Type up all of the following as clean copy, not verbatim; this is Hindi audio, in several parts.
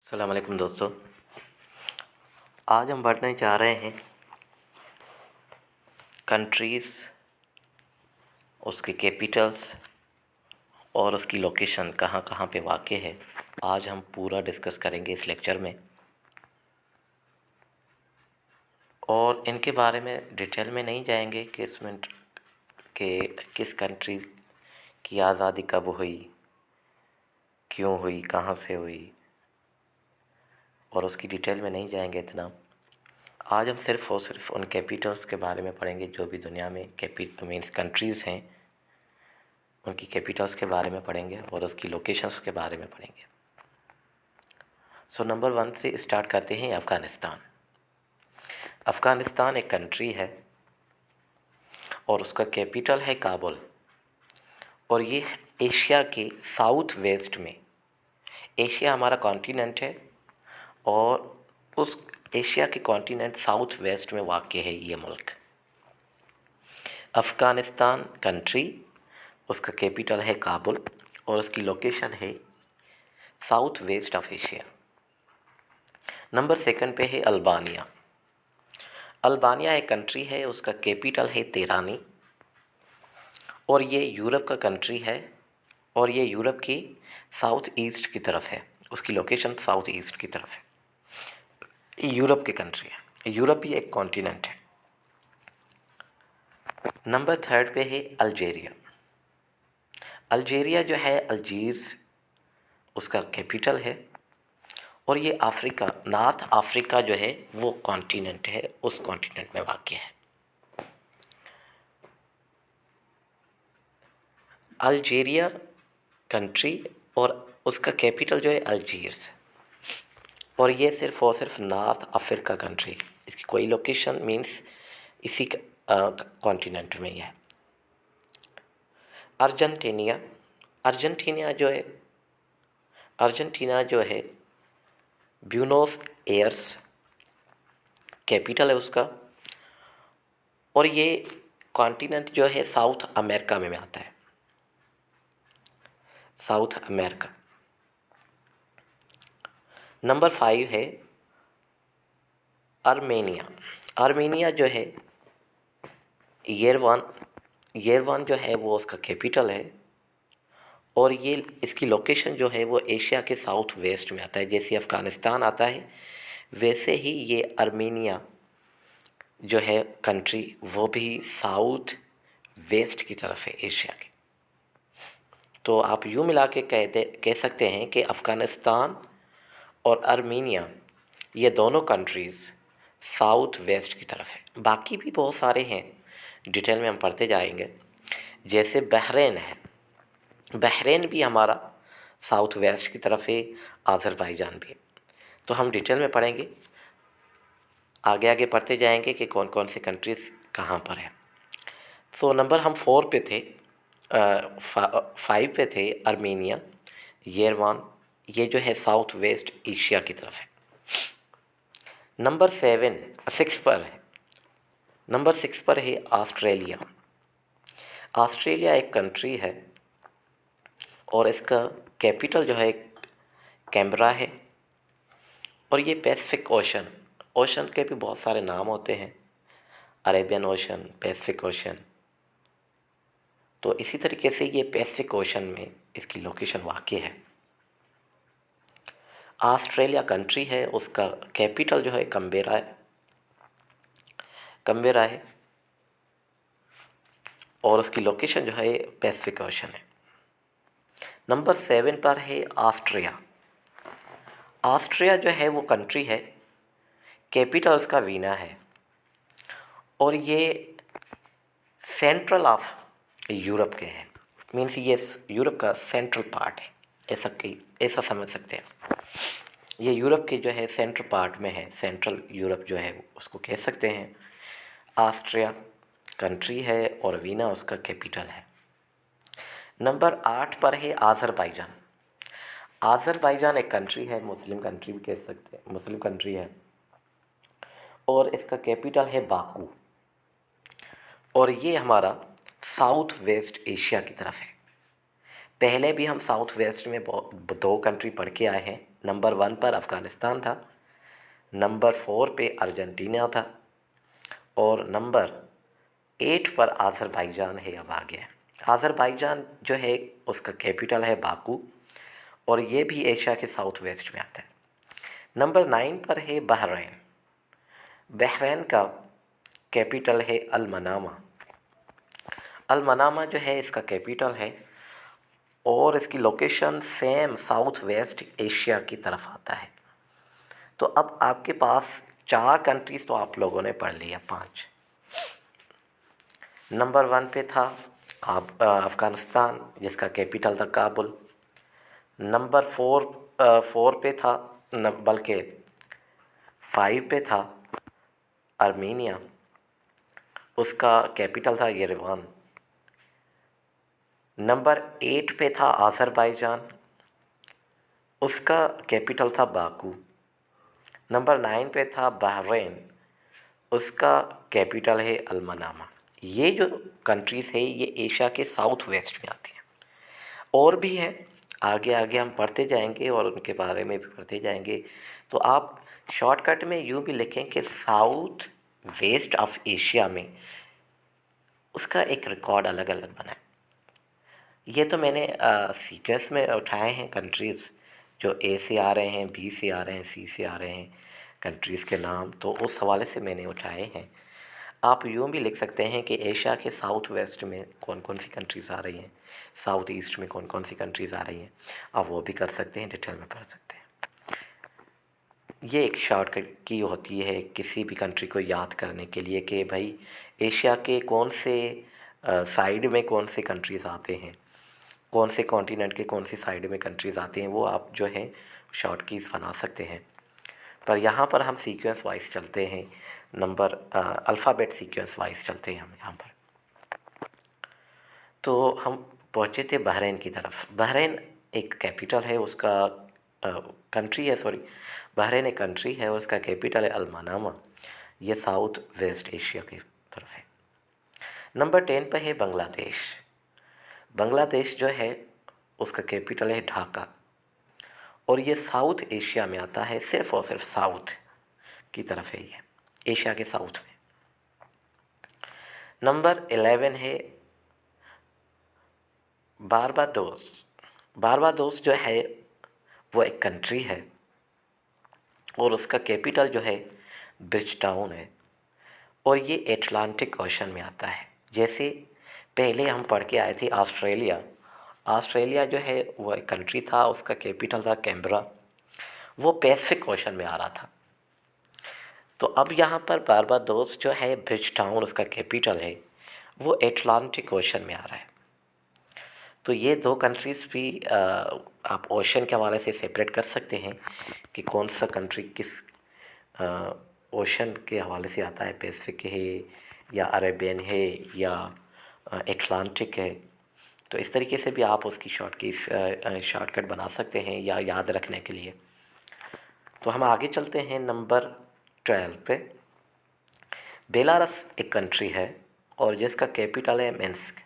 अस्सलाम वालेकुम दोस्तों। आज हम पढ़ने जा रहे हैं कंट्रीज़, उसके कैपिटल्स और उसकी लोकेशन कहाँ कहाँ पे वाक़ है। आज हम पूरा डिस्कस करेंगे इस लेक्चर में और इनके बारे में डिटेल में नहीं जाएंगे कि इसमें कि किस कंट्री की आज़ादी कब हुई, क्यों हुई, कहाँ से हुई, और उसकी डिटेल में नहीं जाएंगे इतना। आज हम सिर्फ़ और सिर्फ उन कैपिटल्स के बारे में पढ़ेंगे जो भी दुनिया में मीन्स कंट्रीज़ हैं, उनकी कैपिटल्स के बारे में पढ़ेंगे और उसकी लोकेशंस के बारे में पढ़ेंगे। नंबर 1 से स्टार्ट करते हैं। अफ़गानिस्तान। अफ़गानिस्तान एक कंट्री है और उसका कैपिटल है काबुल, और ये एशिया के साउथ वेस्ट में, एशिया हमारा कॉन्टिनेंट है और उस एशिया के कॉन्टिनेंट साउथ वेस्ट में वाक़ है ये मुल्क। अफ़गानिस्तान कंट्री, उसका कैपिटल है काबुल और उसकी लोकेशन है south west of Asia. Number 2 पे है अल्बानिया। अल्बानिया एक कंट्री है, उसका कैपिटल है तेहरानी और ये यूरोप का कंट्री है और ये यूरोप की साउथ ईस्ट की तरफ है, उसकी लोकेशन साउथ ईस्ट की तरफ है। ये यूरोप की कंट्री है, यूरोप ही एक कॉन्टिनेंट है। नंबर 3 पे है अल्जीरिया। अल्जीरिया जो है, अल्जीर्स उसका कैपिटल है और ये अफ्रीका, नॉर्थ अफ्रीका जो है वो कॉन्टिनेंट है, उस कॉन्टिनेंट में वाक़ है। अल्जीरिया कंट्री और उसका कैपिटल जो है अल्जीर्स, और ये सिर्फ़ और सिर्फ नॉर्थ अफ्रीका कंट्री, इसकी कोई लोकेशन मीन्स इसी कॉन्टिनेंट में ही है। अर्जेंटीनिया। अर्जेंटीना जो है, अर्जेंटीना जो है ब्यूनोस एयर्स कैपिटल है उसका, और ये कॉन्टिनेंट जो है साउथ अमेरिका में आता है, साउथ अमेरिका। नंबर 5 है आर्मेनिया। आर्मेनिया जो है येरेवन, येरेवन जो है वो उसका कैपिटल है और ये इसकी लोकेशन जो है वो एशिया के साउथ वेस्ट में आता है। जैसे अफ़गानिस्तान आता है वैसे ही ये आर्मेनिया जो है कंट्री वो भी साउथ वेस्ट की तरफ है एशिया के। तो आप यूँ मिला के कह सकते हैं कि अफ़गानिस्तान और आर्मेनिया ये दोनों कंट्रीज़ साउथ वेस्ट की तरफ है। बाकी भी बहुत सारे हैं, डिटेल में हम पढ़ते जाएंगे। जैसे बहरीन है, बहरीन भी हमारा साउथ वेस्ट की तरफ है, अज़रबैजान भी। तो हम डिटेल में पढ़ेंगे, आगे आगे पढ़ते जाएंगे कि कौन कौन से कंट्रीज़ कहाँ पर है। नंबर हम 4 पे थे, 5 पे थे आर्मेनिया, येरेवन, ये जो है साउथ वेस्ट एशिया की तरफ है। नंबर 6 पर है, नंबर 6 पर है ऑस्ट्रेलिया। ऑस्ट्रेलिया एक कंट्री है और इसका कैपिटल जो है कैनबरा है और ये पैसिफिक ओशन, ओशन के भी बहुत सारे नाम होते हैं, अरेबियन ओशन, पैसिफिक ओशन। तो इसी तरीके से ये पैसिफिक ओशन में इसकी लोकेशन वाक़ है। ऑस्ट्रेलिया कंट्री है, उसका कैपिटल जो है कैनबेरा है, कैनबेरा है और उसकी लोकेशन जो है पैसिफिक ओशन है। नंबर 7 पर है ऑस्ट्रिया। ऑस्ट्रिया जो है वो कंट्री है, कैपिटल उसका वीना है और ये सेंट्रल ऑफ यूरोप के हैं, मीन्स ये यूरोप का सेंट्रल पार्ट है, ऐसा समझ सकते हैं। ये यूरोप के जो है सेंट्रल पार्ट में है, सेंट्रल यूरोप जो है उसको कह सकते हैं। ऑस्ट्रिया कंट्री है और वीना उसका कैपिटल है। नंबर 8 पर है अज़रबैजान। अज़रबैजान एक कंट्री है, मुस्लिम कंट्री भी कह सकते हैं, मुस्लिम कंट्री है और इसका कैपिटल है बाकू और ये हमारा साउथ वेस्ट एशिया की तरफ है। पहले भी हम साउथ वेस्ट में 2 कंट्री पढ़ के आए हैं, नंबर 1 पर अफ़गानिस्तान था, नंबर 4 पे अर्जेंटीना था और नंबर 8 पर आज़रबाईजान है। अब आ गया आज़रबाईजान जो है उसका कैपिटल है बाकू और ये भी एशिया के साउथ वेस्ट में आता है। नंबर 9 पर है बहरीन। बहरीन का कैपिटल है अल मनामा। अल मनामा जो है इसका कैपिटल है और इसकी location same south west Asia की तरफ आता है। तो अब आपके पास 4 कंट्रीज़ तो आप लोगों ने पढ़ लिया। 5 नंबर 1 पे था अफ़गानिस्तान जिसका कैपिटल था काबुल। नंबर 4 पे था बल्कि 5 पे था आर्मीनिया, उसका कैपिटल था येरेवान। नंबर 8 पे था आज़रबाईजान, उसका कैपिटल था बाकू। नंबर 9 पे था बहरीन, उसका कैपिटल है अल मनामा। ये जो कंट्रीज़ है ये एशिया के साउथ वेस्ट में आती हैं। और भी हैं, आगे आगे हम पढ़ते जाएंगे और उनके बारे में भी पढ़ते जाएंगे। तो आप शॉर्टकट में यूँ भी लिखें कि साउथ वेस्ट ऑफ एशिया में उसका एक रिकॉर्ड अलग अलग बना है। ये तो मैंने सीक्वेंस में उठाए हैं कंट्रीज़, जो ए से आ रहे हैं, बी से आ रहे हैं, सी से आ रहे हैं कंट्रीज़ के नाम, तो उस हवाले से मैंने उठाए हैं। आप यूँ भी लिख सकते हैं कि एशिया के साउथ वेस्ट में कौन कौन सी कंट्रीज़ आ रही हैं, साउथ ईस्ट में कौन कौन सी कंट्रीज़ आ रही हैं, आप वो भी कर सकते हैं, डिटेल में पढ़ सकते हैं। ये एक शॉर्टकट की होती है किसी भी कंट्री को याद करने के लिए कि भाई एशिया के कौन से साइड में कौन से कंट्रीज़ आते हैं, कौन से कॉन्टिनेंट के कौन सी साइड में कंट्रीज़ आती हैं, वो आप जो है शॉर्ट कीज़ बना सकते हैं। पर यहाँ पर हम सीक्वेंस वाइज चलते हैं, नंबर अल्फ़ाबेट सीक्वेंस वाइज चलते हैं हम यहाँ पर। तो हम पहुँचे थे बहरीन की तरफ। बहरीन एक कैपिटल है उसका, कंट्री है, सॉरी, बहरीन एक कंट्री है और उसका कैपिटल है अल मनामा। ये साउथ वेस्ट एशिया की तरफ है। नंबर 10 पर है बांग्लादेश। बांग्लादेश जो है उसका कैपिटल है ढाका और ये साउथ एशिया में आता है, सिर्फ़ और सिर्फ साउथ की तरफ है ये, एशिया के साउथ में। नंबर 11 है बारबाडोस। बारबाडोस जो है वो एक कंट्री है और उसका कैपिटल जो है ब्रिज टाउन है और ये एटलांटिक ओशन में आता है। जैसे पहले हम पढ़ के आए थे ऑस्ट्रेलिया। ऑस्ट्रेलिया जो है वो एक कंट्री था, उसका कैपिटल था कैनबरा, वो पैसिफिक ओशन में आ रहा था। तो अब यहाँ पर बारबाडोस जो है ब्रिज टाउन उसका कैपिटल है, वो एटलांटिक ओशन में आ रहा है। तो ये 2 कंट्रीज़ भी आप ओशन के हवाले से सेपरेट कर सकते हैं कि कौन सा कंट्री किस ओशन के हवाले से आता है, पैसिफिक है या अरेबियन है या एटलांटिक है। तो इस तरीके से भी आप उसकी शॉर्टकट बना सकते हैं या याद रखने के लिए। तो हम आगे चलते हैं नंबर 12 पे। बेलारस एक कंट्री है और जिसका कैपिटल है मिन्स्क।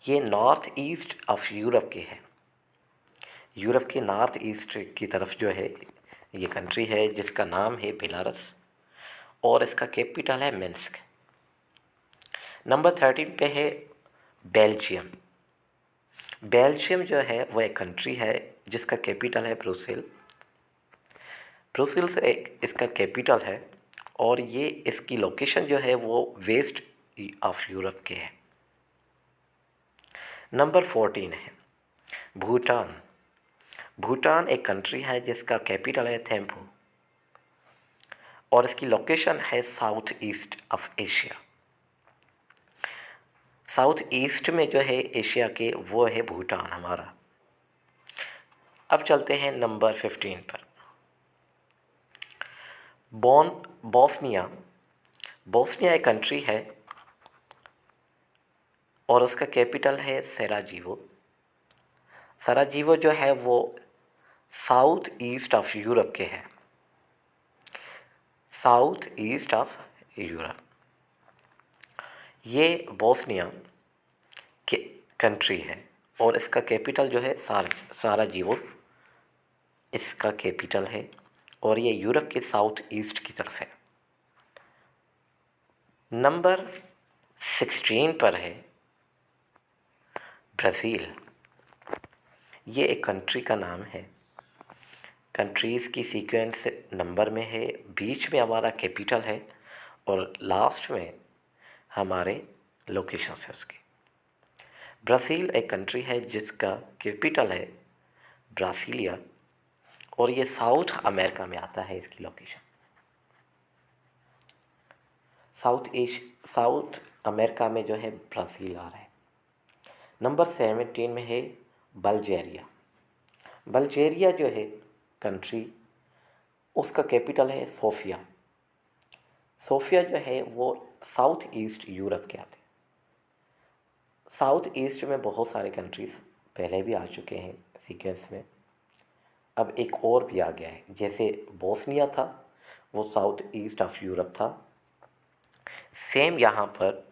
ये नॉर्थ ईस्ट ऑफ यूरोप के है, यूरोप के नॉर्थ ईस्ट की तरफ जो है ये कंट्री है जिसका नाम है बेलारस और इसका कैपिटल है मिन्स्क। नंबर 13 पे है बेल्जियम। बेल्जियम जो है वो एक कंट्री है जिसका कैपिटल है ब्रुसेल। ब्रुसेल्स एक इसका कैपिटल है और ये इसकी लोकेशन जो है वो वेस्ट ऑफ यूरोप के है। नंबर 14 है भूटान। भूटान एक कंट्री है जिसका कैपिटल है थिम्पू और इसकी लोकेशन है south east of Asia. South east में जो है एशिया के वो है भूटान हमारा। अब चलते हैं नंबर 15 पर। बोस्निया। बोस्निया एक कंट्री है और उसका कैपिटल है सराजेवो। सराजेवो जो है वो साउथ ईस्ट ऑफ यूरोप के है, साउथ ईस्ट ऑफ यूरोप। ये बोस्निया के कंट्री है और इसका कैपिटल जो है साराजेवो इसका कैपिटल है और ये यूरोप के साउथ ईस्ट की तरफ है। नंबर 16 पर है ब्राज़ील। ये एक कंट्री का नाम है। कंट्रीज़ की सीक्वेंस नंबर में है, बीच में हमारा कैपिटल है और लास्ट में हमारे लोकेशंस है उसकी। ब्राज़ील एक कंट्री है जिसका कैपिटल है ब्रासिलिया और ये साउथ अमेरिका में आता है। इसकी लोकेशन साउथ अमेरिका में जो है ब्राज़ील आ रहा है। नंबर 17 में है बल्गेरिया। बल्गेरिया जो है कंट्री, उसका कैपिटल है सोफिया। सोफिया जो है वो साउथ ईस्ट यूरोप के आते हैं। साउथ ईस्ट में बहुत सारे कंट्रीज़ पहले भी आ चुके हैं सीक्वेंस में, अब एक और भी आ गया है। जैसे बोस्निया था, वो साउथ ईस्ट ऑफ यूरोप था। सेम यहाँ पर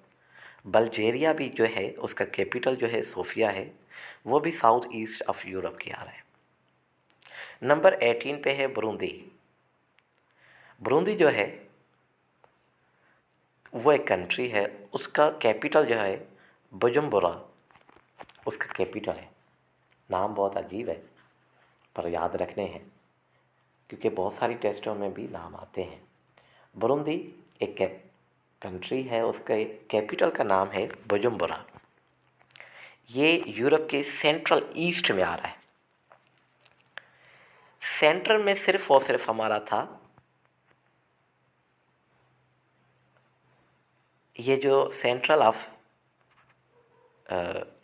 बल्गेरिया भी जो है उसका कैपिटल जो है सोफिया है, वो भी साउथ ईस्ट ऑफ यूरोप के आ रहा है। नंबर 18 पे है बुरुंदी। बुरुंदी जो है वो एक कंट्री है, उसका कैपिटल जो है बुजुम्बुरा उसका कैपिटल है। नाम बहुत अजीब है पर याद रखने हैं क्योंकि बहुत सारी टेस्टों में भी नाम आते हैं। बुरुंदी एक कंट्री है, उसका कैपिटल का नाम है बुजुम्बुरा। ये यूरोप के सेंट्रल ईस्ट में आ रहा है। सेंट्रल में सिर्फ और सिर्फ हमारा था ये जो सेंट्रल ऑफ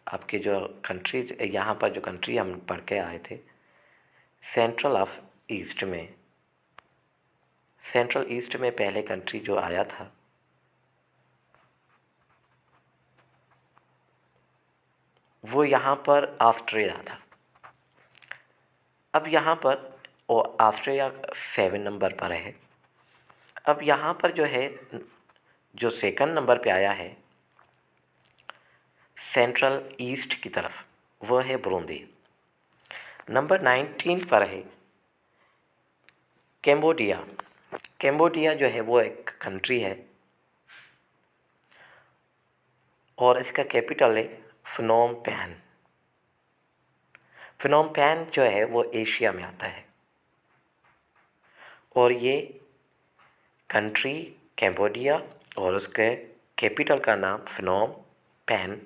आपके जो कंट्रीज, यहाँ पर जो कंट्री हम पढ़ के आए थे सेंट्रल ऑफ ईस्ट में, सेंट्रल ईस्ट में पहले कंट्री जो आया था वो यहाँ पर ऑस्ट्रिया था। अब यहाँ पर ऑस्ट्रिया 7 नंबर पर है। अब यहाँ पर जो है जो सेकंड नंबर पे आया है सेंट्रल ईस्ट की तरफ, वो है बुरुंदी। नंबर 19 पर है कैम्बोडिया। कैम्बोडिया जो है वो एक कंट्री है और इसका कैपिटल है phnom पेन। phnom पेन जो है वो एशिया में आता है और ये कंट्री कैम्बोडिया और उसके कैपिटल का नाम phnom पेन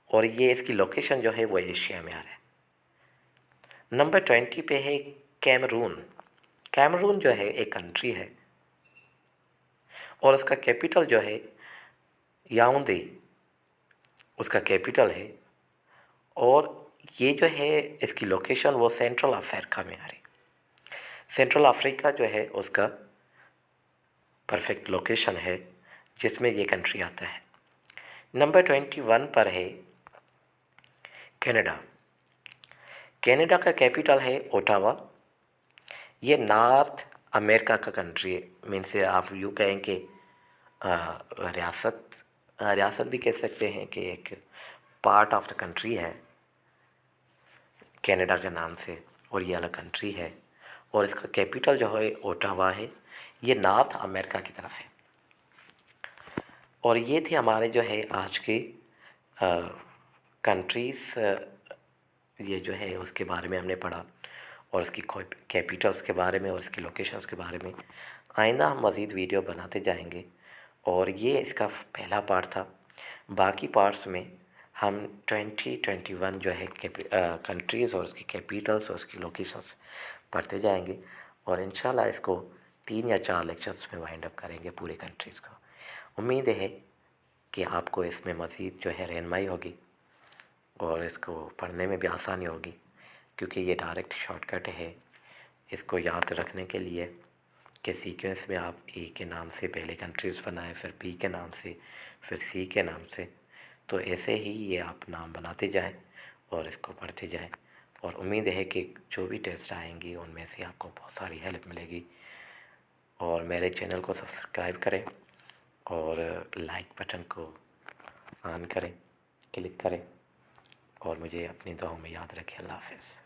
और ये इसकी लोकेशन जो है वो एशिया में आ रहा है। नंबर 20 पे है कैमरून। कैमरून जो है एक कंट्री है और उसका कैपिटल जो है याओंडे उसका कैपिटल है और ये जो है इसकी लोकेशन वो सेंट्रल अफ्रीका में आ रही। सेंट्रल अफ्रीका जो है उसका परफेक्ट लोकेशन है जिसमें ये कंट्री आता है। नंबर 21 पर है कनाडा। कनाडा का कैपिटल है ओटावा। ये नॉर्थ अमेरिका का कंट्री है, मीन से आप यूँ कहें कि रियासत भी कह सकते हैं कि एक पार्ट ऑफ द कंट्री है कनाडा के नाम से और ये अलग कंट्री है और इसका कैपिटल जो है ओटावा है। ये नॉर्थ अमेरिका की तरफ है। और ये थे हमारे जो है आज के कंट्रीज़, ये जो है उसके बारे में हमने पढ़ा और इसकी कैपिटल्स के बारे में और इसकी लोकेशंस के बारे में। आइंदा हम मज़ीद वीडियो बनाते जाएंगे और ये इसका पहला पार्ट था। बाकी पार्ट्स में हम 2021 जो है कंट्रीज़ और उसकी कैपिटल्स और उसकी लोकेशंस पढ़ते जाएंगे और इंशाल्लाह इसको 3 या 4 लेक्चर्स में वाइंड अप करेंगे पूरे कंट्रीज़ को। उम्मीद है कि आपको इसमें मज़ीद जो है रहनुमाई होगी और इसको पढ़ने में भी आसानी होगी क्योंकि ये डायरेक्ट शॉर्टकट है। इसको याद रखने के लिए कि सीक्वेंस में आप ए के नाम से पहले कंट्रीज़ बनाएं, फिर बी के नाम से, फिर सी के नाम से, तो ऐसे ही ये आप नाम बनाते जाएं और इसको पढ़ते जाएं। और उम्मीद है कि जो भी टेस्ट आएंगी उनमें से आपको बहुत सारी हेल्प मिलेगी। और मेरे चैनल को सब्सक्राइब करें और लाइक बटन को ऑन करें, क्लिक करें और मुझे अपनी दुआओं में याद रखें। अल्लाह हाफ़िज़।